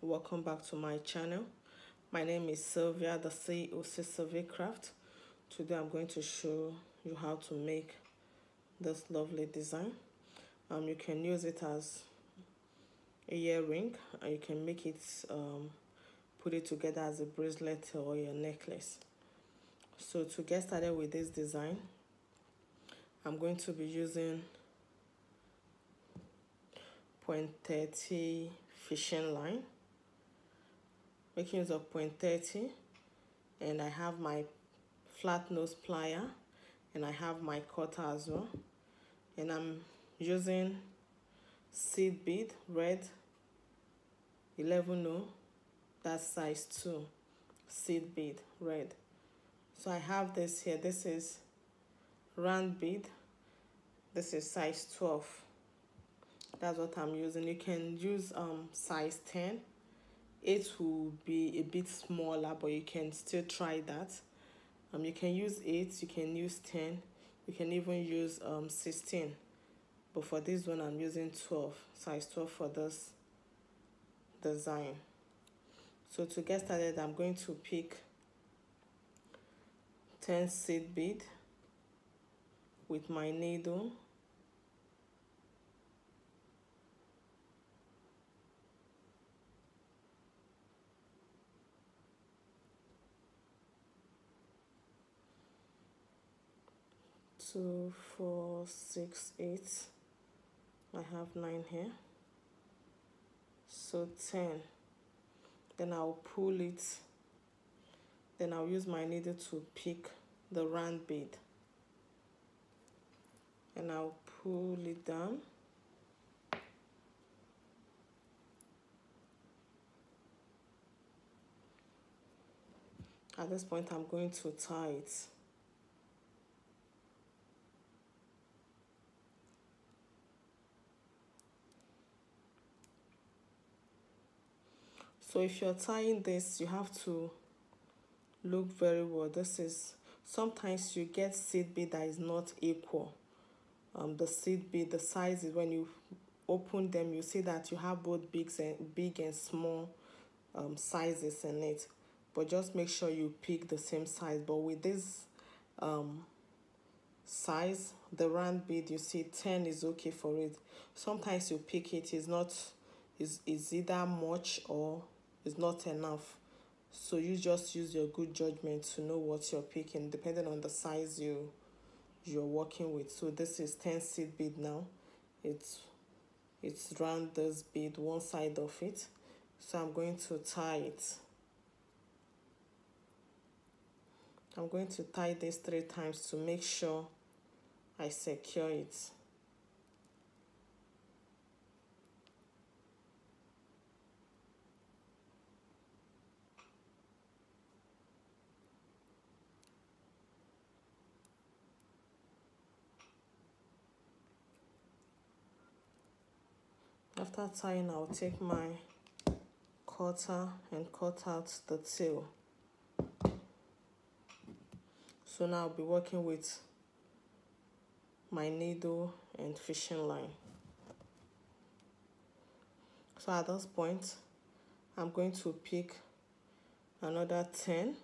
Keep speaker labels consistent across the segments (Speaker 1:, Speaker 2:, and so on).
Speaker 1: welcome back to my channel. My name is Sylvia, the COC Survey Craft. Today I'm going to show you how to make this lovely design. You can use it as a earring, and you can make it put it together as a bracelet or a necklace. So to get started with this design, I'm going to be using 0.30 fishing line, making use of 0.30, and I have my flat nose plier and I have my cutter as well, and I'm using seed bead red 11-0, that's size 2 seed bead red. So I have this here, this is round bead, this is size 12. That's what I'm using. You can use size 10. 8 will be a bit smaller, but you can still try that. You can use 8, you can use 10, you can even use 16. But for this one, I'm using 12, size 12 for this design. So to get started, I'm going to pick 10 seed bead with my needle. Two, 4, 6, 8. I have 9 here. So 10. Then I'll pull it. Then I'll use my needle to pick the round bead. And I'll pull it down. At this point, I'm going to tie it. So if you're tying this, you have to look very well. This is, sometimes you get seed bead that is not equal. The seed bead, the size is, when you open them, you see that you have both big and small sizes in it. But just make sure you pick the same size. But with this size, the round bead, you see 10 is okay for it. Sometimes you pick it, is either much or is not enough. So you just use your good judgment to know what you're picking, depending on the size you're working with. So this is 10 seed bead now. It's round this bead, one side of it. So I'm going to tie it. I'm going to tie this 3 times to make sure I secure it. After tying, I'll take my cutter and cut out the tail. So now I'll be working with my needle and fishing line. So at this point, I'm going to pick another 10.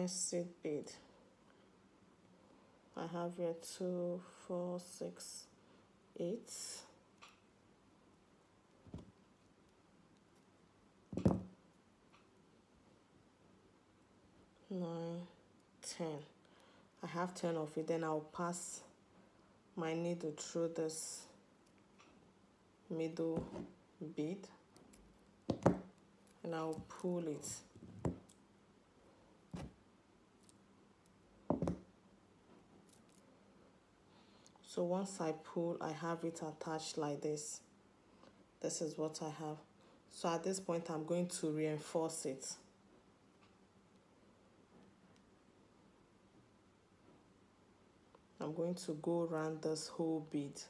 Speaker 1: Seed bead. I have here 2, 4, 6, 8. 9, 10. I have 10 of it. Then I'll pass my needle through this middle bead and I'll pull it. So once I pull, I have it attached like this. This is what I have. So at this point, I'm going to reinforce it. I'm going to go around this whole bead.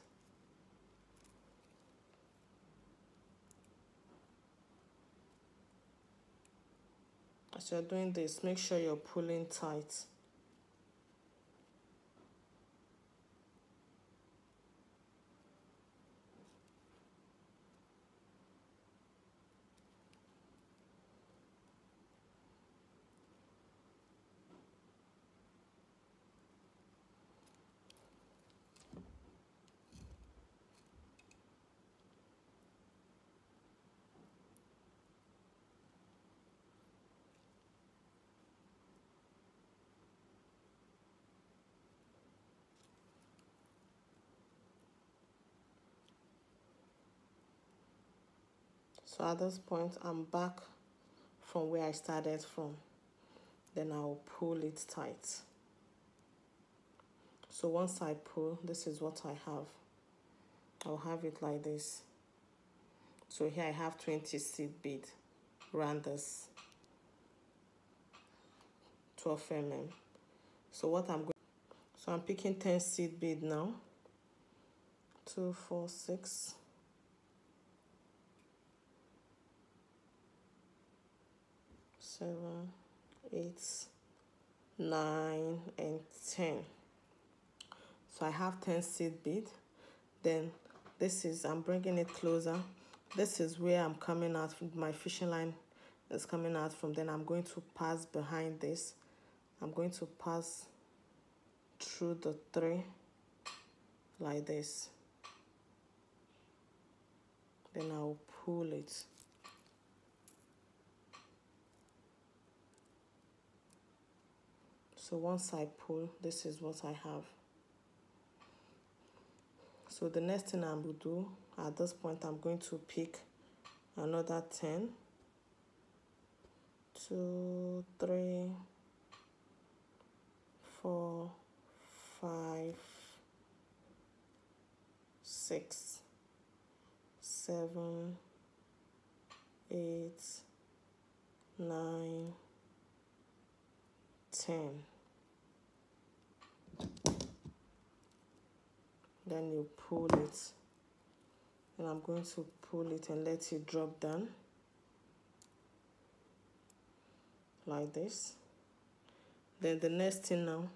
Speaker 1: As As you're doing this, make sure you're pulling tight. So at this point, I'm back from where I started from. Then I'll pull it tight. So once I pull, this is what I have. I'll have it like this. So here I have 20 seed bead around this 12 mm. So what I'm going, so I'm picking 10 seed bead now. 2, 4, 6. 7, 8, 9, and 10. So I have 10 seed bead. Then this is, I'm bringing it closer. This is where I'm coming out, my fishing line is coming out from. Then I'm going to pass behind this. I'm going to pass through the 3 like this. Then I'll pull it. So once I pull, this is what I have. So the next thing I will do, at this point, I'm going to pick another 10. 2, 3, 4, 5, 6, 7, 8, 9, 10. Then you pull it. And I'm going to pull it and let it drop down like this. Then the next thing now,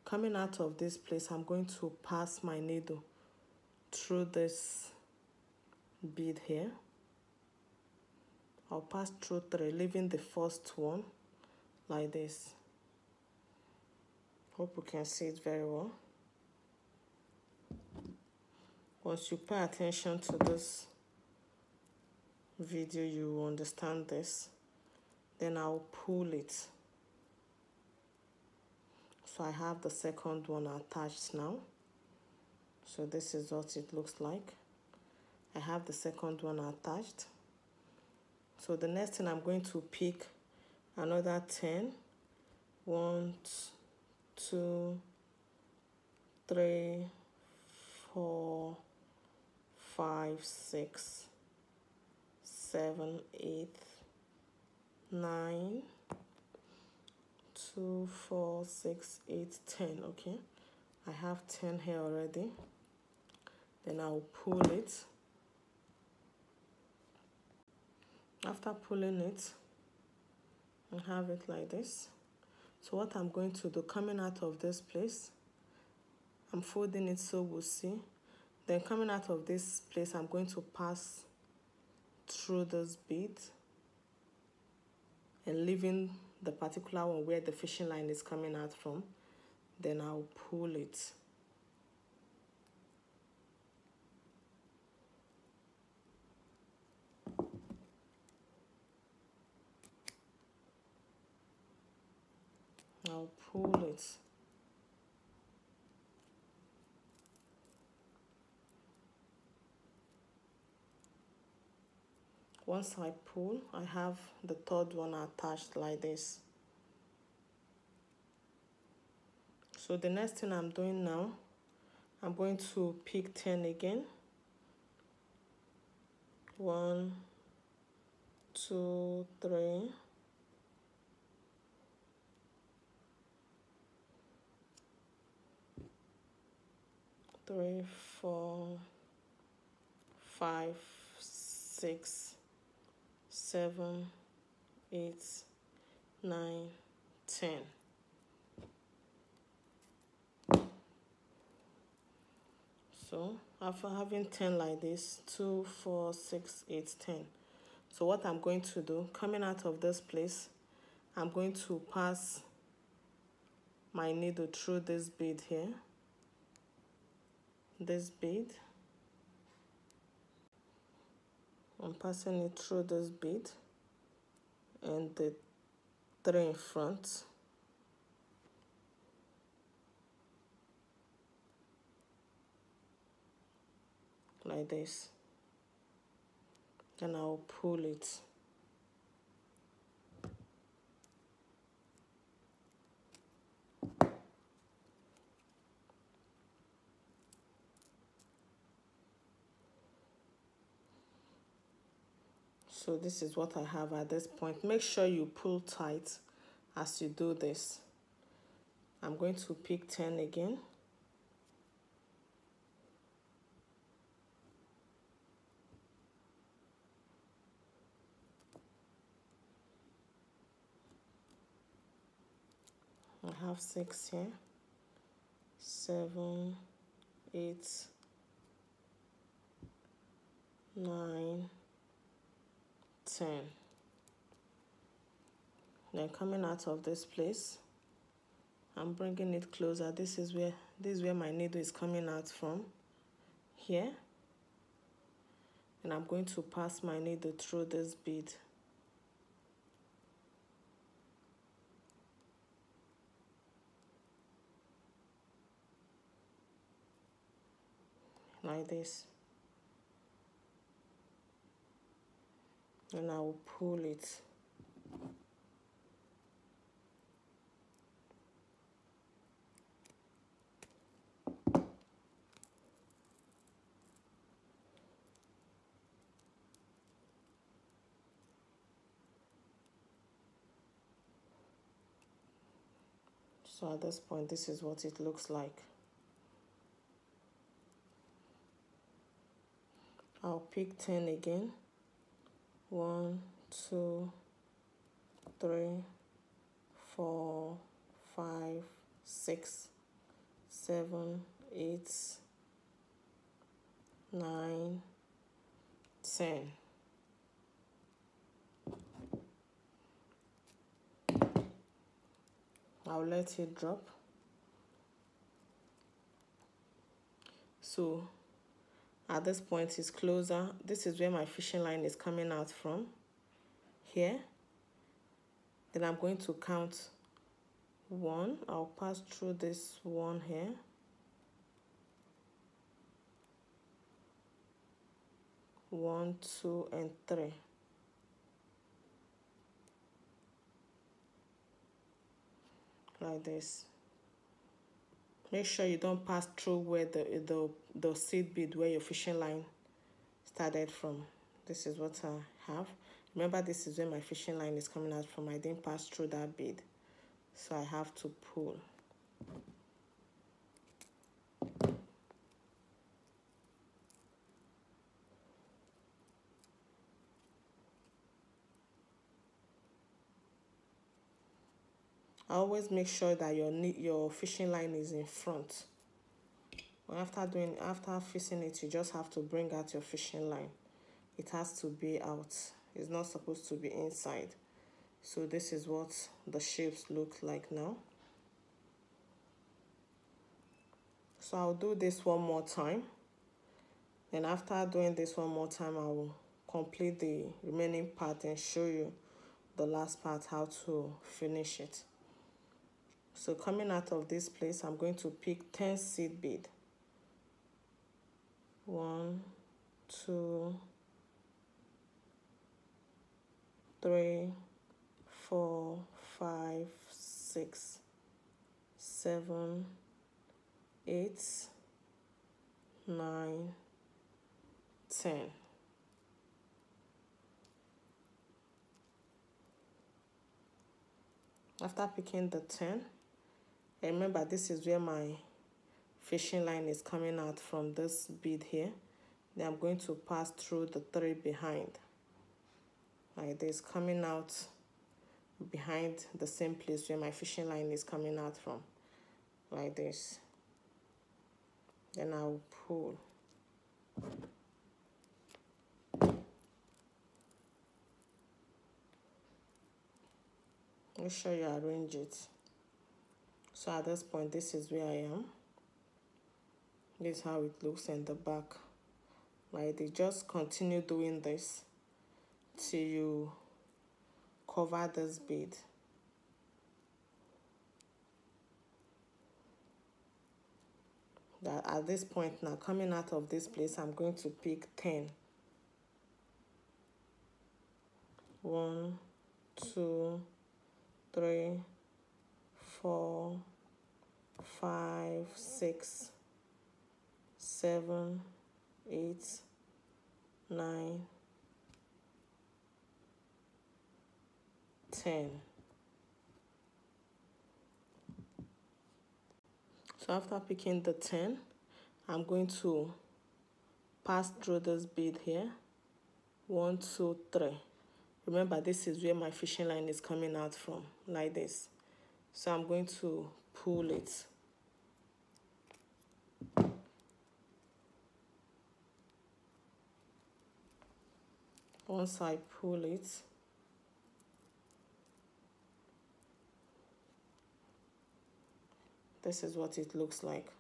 Speaker 1: coming out of this place, I'm going to pass my needle through this bead here. I'll pass through 3, leaving the first one like this. Hope you can see it very well. Once you pay attention to this video, you will understand this. Then I'll pull it. So I have the second one attached now. So this is what it looks like. I have the second one attached. So the next thing, I'm going to pick another 10. 1, 2, 3, 4, 5, 6, 7, 8, 9, 2, 4, 6, 8, 10. Okay, I have 10 here already. Then I'll pull it. After pulling it, I have it like this. So what I'm going to do, coming out of this place, I'm folding it so we'll see. Then coming out of this place, I'm going to pass through this bead and leaving the particular one where the fishing line is coming out from. Then I'll pull it. I'll pull it. Once I pull, I have the third one attached like this. So the next thing I'm doing now, I'm going to pick 10 again. 1, 2, 3. 3, 4, 5, 6, 7, 8, 9, 10. So after having 10 like this, 2, 4, 6, 8, 10. So what I'm going to do, coming out of this place, I'm going to pass my needle through this bead here. This bead. I'm passing it through this bead and the 3 in front. Like this. Then I'll pull it. So this is what I have at this point. Make sure you pull tight as you do this. I'm going to pick 10 again. I have 6 here. 7, 8, 9, 10. Then coming out of this place, I'm bringing it closer. This is where my needle is coming out from. Here. And I'm going to pass my needle through this bead. Like this. And I will pull it. So at this point, this is what it looks like. I'll pick 10 again. 1, 2, 3, 4, 5, 6, 7, 8, 9, 10. I'll let it drop. So at this point it's closer. This is where my fishing line is coming out from. Here. Then I'm going to count 1. I'll pass through this 1 here. One, 2, and 3. Like this. Make sure you don't pass through where the seed bead where your fishing line started from. This is what I have. Remember, this is where my fishing line is coming out from. I didn't pass through that bead, so I have to pull. Always make sure that your fishing line is in front. After fixing it, you just have to bring out your fishing line. It has to be out. It's not supposed to be inside. So this is what the shapes look like now. So I'll do this one more time. Then after doing this one more time, I will complete the remaining part and show you the last part, how to finish it. So coming out of this place, I'm going to pick 10 seed bead. 1, 2, 3, 4, 5, 6, 7, 8, 9, 10. After picking the 10, remember this is where my fishing line is coming out from, this bead here. Then I'm going to pass through the 3 behind. Like this, coming out behind the same place where my fishing line is coming out from, like this. Then I'll pull. Make sure you arrange it. So at this point, this is where I am. This is how it looks in the back. Like they just continue doing this till you cover this bead. That at this point now, coming out of this place, I'm going to pick 10. 1, 2, 3, 4, 5, 6, 7, 8, 9, 10. So after picking the 10, I'm going to pass through this bead here. 1, 2, 3. Remember, this is where my fishing line is coming out from, like this. So I'm going to pull it. Once I pull it, this is what it looks like.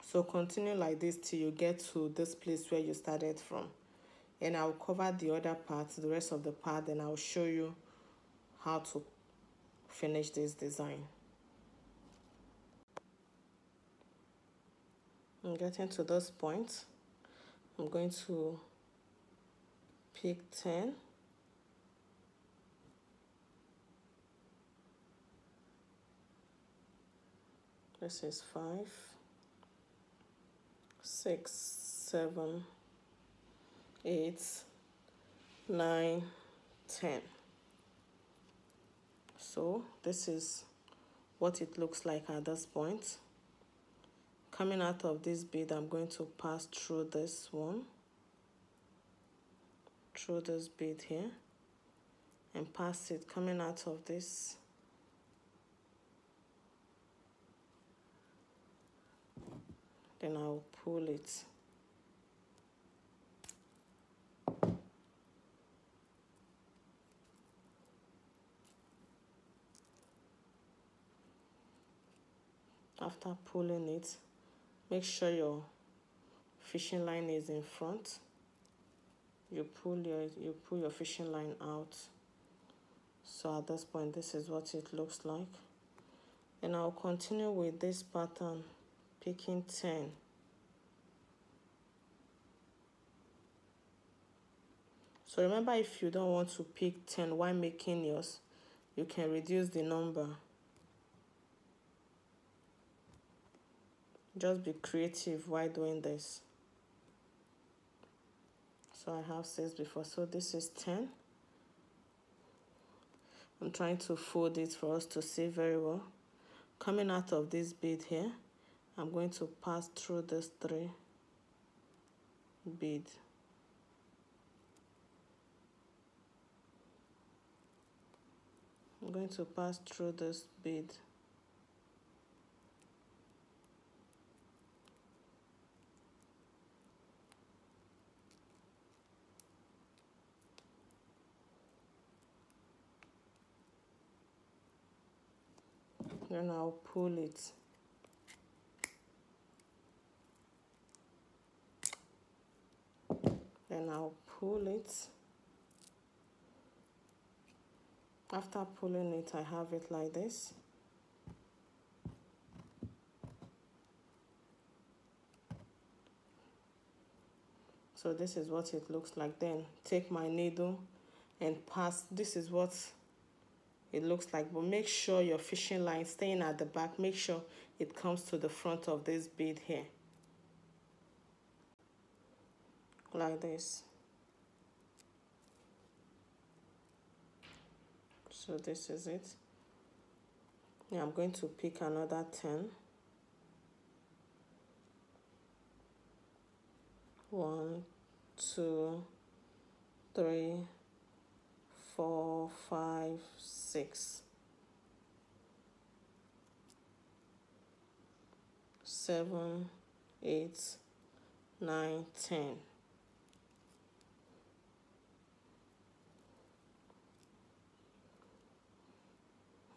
Speaker 1: So continue like this till you get to this place where you started from. And I'll cover the other part, the rest of the part, and I'll show you how to finish this design. I'm getting to this point. I'm going to pick 10. This is 5, 6, 7, 8, 9, 10. So this is what it looks like at this point. Coming out of this bead, I'm going to pass through this one, through this bead here, and pass it coming out of this. Then I'll pull it. After pulling it, make sure your fishing line is in front. You pull your fishing line out. So at this point, this is what it looks like. And I'll continue with this pattern, picking 10. So remember, if you don't want to pick 10 while making yours, you can reduce the number. Just be creative while doing this. So I have 6 before, so this is 10. I'm trying to fold it for us to see very well. Coming out of this bead here, I'm going to pass through this 3 bead. I'm going to pass through this bead. Then I'll pull it. Then I'll pull it. After pulling it, I have it like this. So this is what it looks like. Then take my needle and pass. This is what it looks like, but make sure your fishing line staying at the back, make sure it comes to the front of this bead here, like this. So this is it. Now I'm going to pick another 10. 1, 2, 3, 4, 5, 6, 7, 8, 9, 10.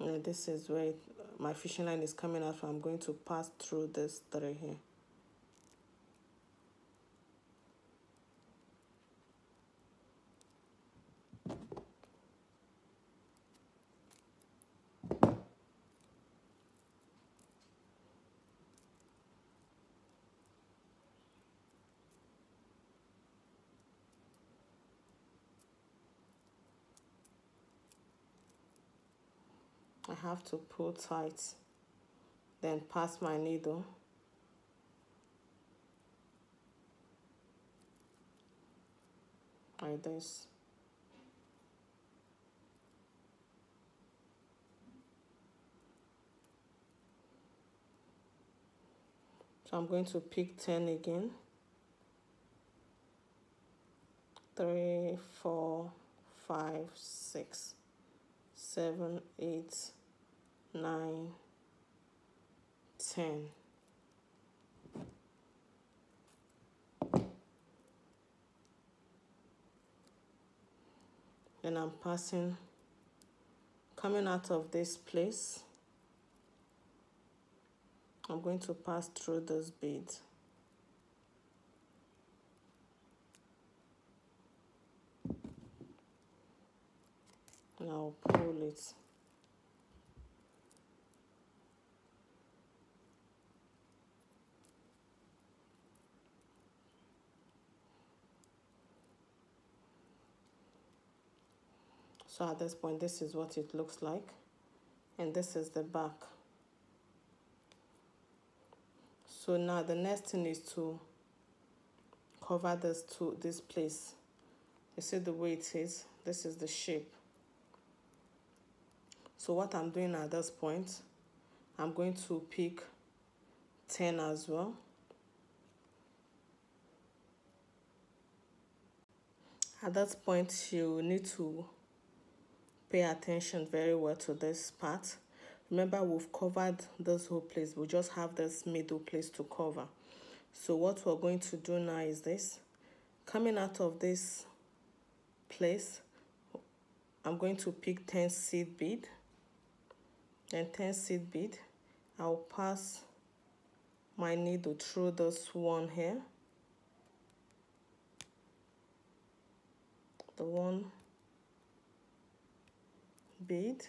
Speaker 1: And this is where my fishing line is coming out from. I'm going to pass through this 3 here. I have to pull tight, then pass my needle like this. So I'm going to pick 10 again. 3, 4, 5, 6, 7, 8, 9, 10. Then I'm coming out of this place. I'm going to pass through this bead. And I'll pull it. So at this point, this is what it looks like. And this is the back. So now the next thing is to cover this place. You see the way it is? This is the shape. So what I'm doing at this point, I'm going to pick 10 as well. At that point, you need to pay attention very well to this part. Remember, we've covered this whole place. We just have this middle place to cover. So what we're going to do now is this. Coming out of this place, I'm going to pick 10 seed bead. And 10 seed bead, I'll pass my needle through this one here. The one bead.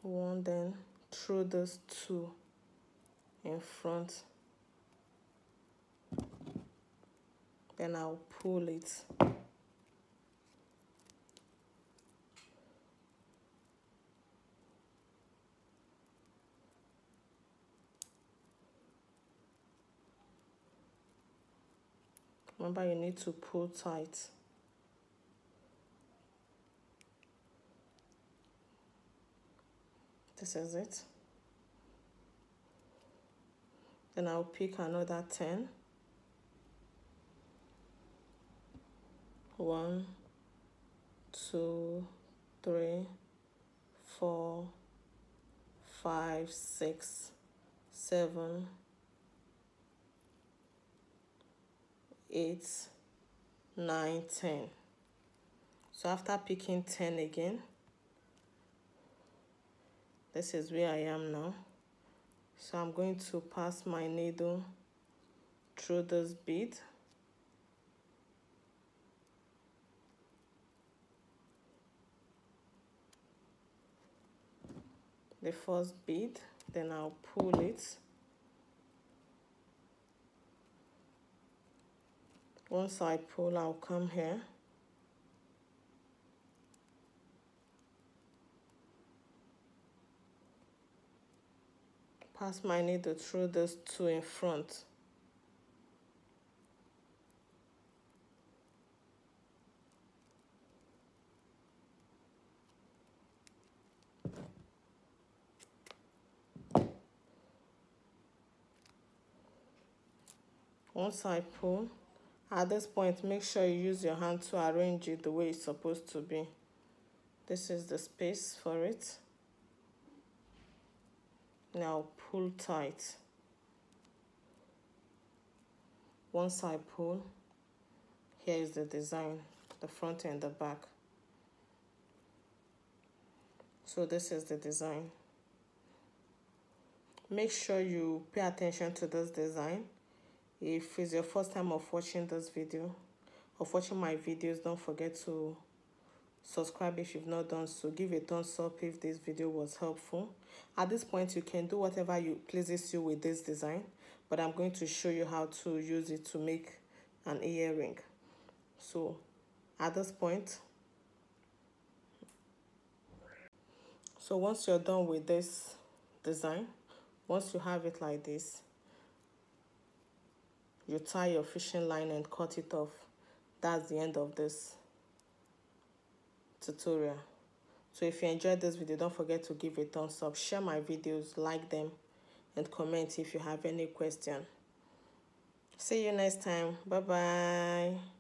Speaker 1: One, then through those 2 in front. Then I'll pull it. Remember, you need to pull tight. This is it. Then I'll pick another 10. 1, 2, 3, 4, 5, 6, 7, 8, 9, 10. So after picking 10 again, this is where I am now. So I'm going to pass my needle through this bead. The first bead, then I'll pull it. Once I pull, I'll come here. Pass my needle through those 2 in front. Once I pull, at this point, make sure you use your hand to arrange it the way it's supposed to be. This is the space for it. Now pull tight. Once I pull, here is the design, the front and the back. So this is the design. Make sure you pay attention to this design. If it's your first time of watching this video, of watching my videos, don't forget to subscribe if you've not done so. Give a thumbs up if this video was helpful. At this point, you can do whatever pleases you with this design, but I'm going to show you how to use it to make an earring. So at this point, so once you're done with this design, once you have it like this, you tie your fishing line and cut it off. That's the end of this tutorial. So if you enjoyed this video, don't forget to give a thumbs up, share my videos, like them, and comment if you have any question. See you next time. Bye bye.